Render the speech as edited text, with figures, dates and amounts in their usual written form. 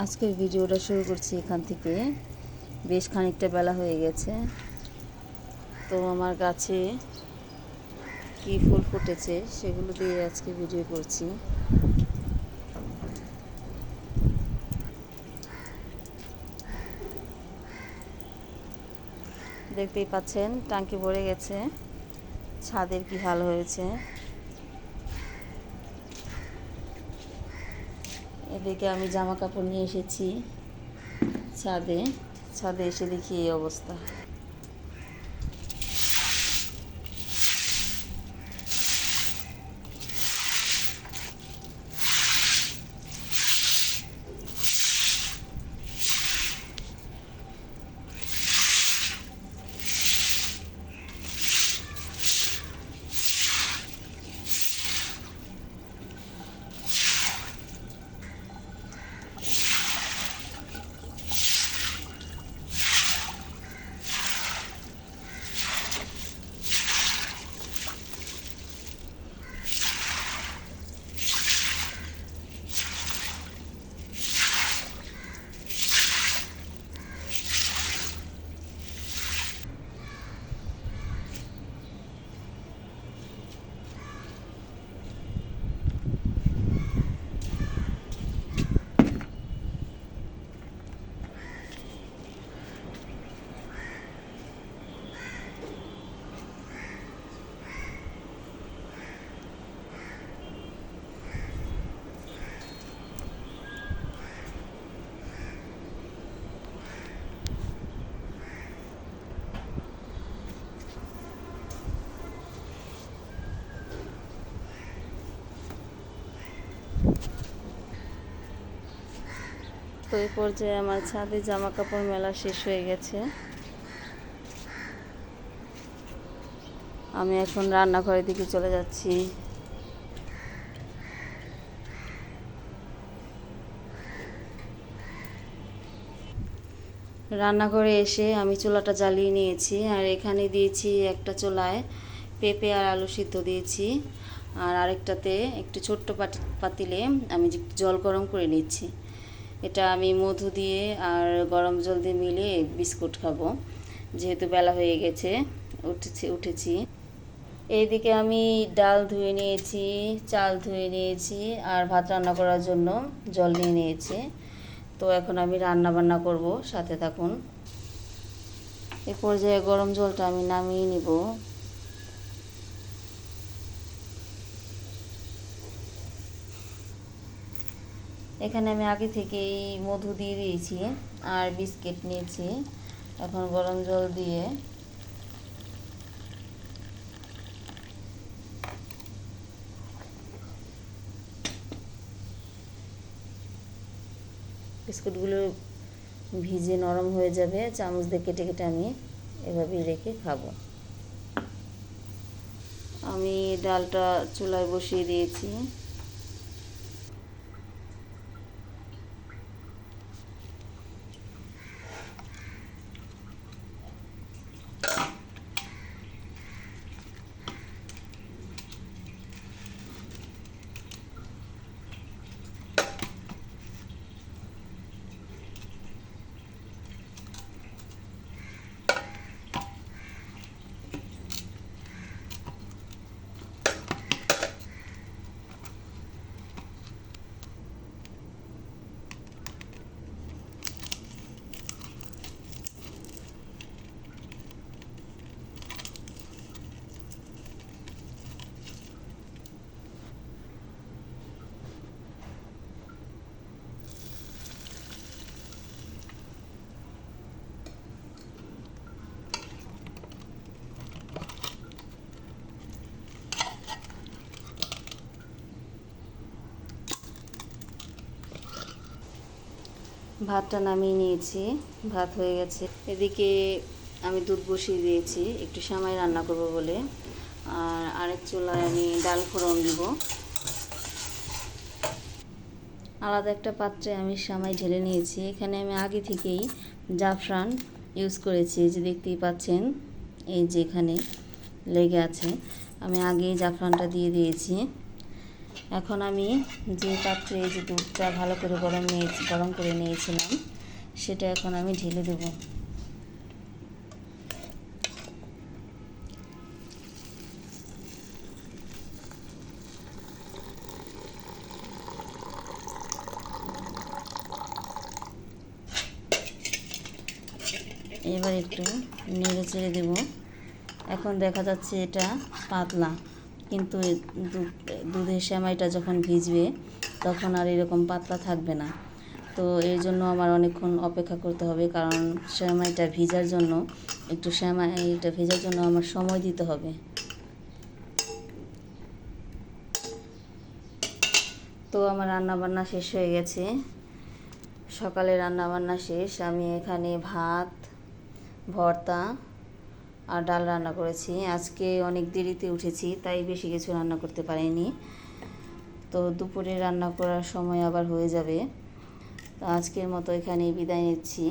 আজকের ভিডিওটা শুরু করছি এখান থেকে। বেশ খানিকটা বেলা হয়ে গেছে, তো আমার গাছে কি ফুল ফুটেছে সেগুলো দিয়ে আজকে ভিডিও করছি। দেখতেই পাচ্ছেন টাঙ্কি ভরে গেছে, ছাদের কি হাল হয়েছে। এদিকে আমি জামা কাপড় নিয়ে এসেছি ছাদে। ছাদে এসে দেখি এই অবস্থা। তো এই পর্যায়ে আমার ছাদে জামা কাপড় মেলা শেষ হয়ে গেছে। আমি এখন রান্নাঘরের দিকে চলে যাচ্ছি। রান্নাঘরে এসে আমি চুলাটা জ্বালিয়ে নিয়েছি, আর এখানে দিয়েছি একটা চুলায় পেঁপে আর আলু সিদ্ধ দিয়েছি, আর আরেকটাতে একটু ছোট্ট পাতিলে আমি জল গরম করে নিচ্ছি। এটা আমি মধু দিয়ে আর গরম জল দিয়ে মিলিয়ে বিস্কুট খাবো, যেহেতু বেলা হয়ে গেছে। উঠেছি। এইদিকে আমি ডাল ধুয়ে নিয়েছি, চাল ধুয়ে নিয়েছি, আর ভাত রান্না করার জন্য জল নিয়ে নিয়েছি। তো এখন আমি রান্না বান্না করব, সাথে থাকুন। এ পর্যায়ে গরম জলটা আমি নামিয়ে নিব। এখানে আমি আগে থেকেই মধু দিয়ে দিয়েছি আর বিস্কিট নিয়েছি। এখন গরম জল দিয়ে বিস্কুটগুলো ভিজে নরম হয়ে যাবে, চামচ দিয়ে কেটে কেটে আমি এভাবেই রেখে খাবো। আমি ডালটা চুলায় বসিয়ে দিয়েছি। ভাতটা নামিয়ে নিয়েছি, ভাত হয়ে গেছে। এদিকে আমি দুধ বসিয়ে দিয়েছি একটু সেমাই রান্না করব বলে, আর আরেক চুলায় আমি ডাল ফোড়ন দিব। আলাদা একটা পাত্রে আমি সেমাই ঢেলে নিয়েছি। এখানে আমি আগে থেকেই জাফরান ইউজ করেছি, যে দেখতেই পাচ্ছেন এই যে এখানে লেগে আছে। আমি আগেই জাফরানটা দিয়ে দিয়েছি। এখন আমি যে পাত্রে এই যে দুধটা ভালো করে গরম করে নিয়েছিলাম সেটা এখন আমি ঢেলে দেব। এবার একটু নেড়ে চেড়ে দেব। এখন দেখা যাচ্ছে এটা পাতলা, কিন্তু দুধের সেমাইটা যখন ভিজবে তখন আর এরকম পাতলা থাকবে না। তো এর জন্য আমার অনেকক্ষণ অপেক্ষা করতে হবে, কারণ সেমাইটা ভিজার জন্য আমার সময় দিতে হবে। তো আমার রান্নাবান্না শেষ হয়ে গেছে, সকালে রান্নাবান্না শেষ। আমি এখানে ভাত, ভর্তা আর ডাল রান্না করেছি। আজকে অনেক দেরিতে উঠেছি, তাই বেশি কিছু রান্না করতে পারিনি। তো দুপুরে রান্না করার সময় আবার হয়ে যাবে। তো আজকের মতো এখানেই বিদায় নিচ্ছি।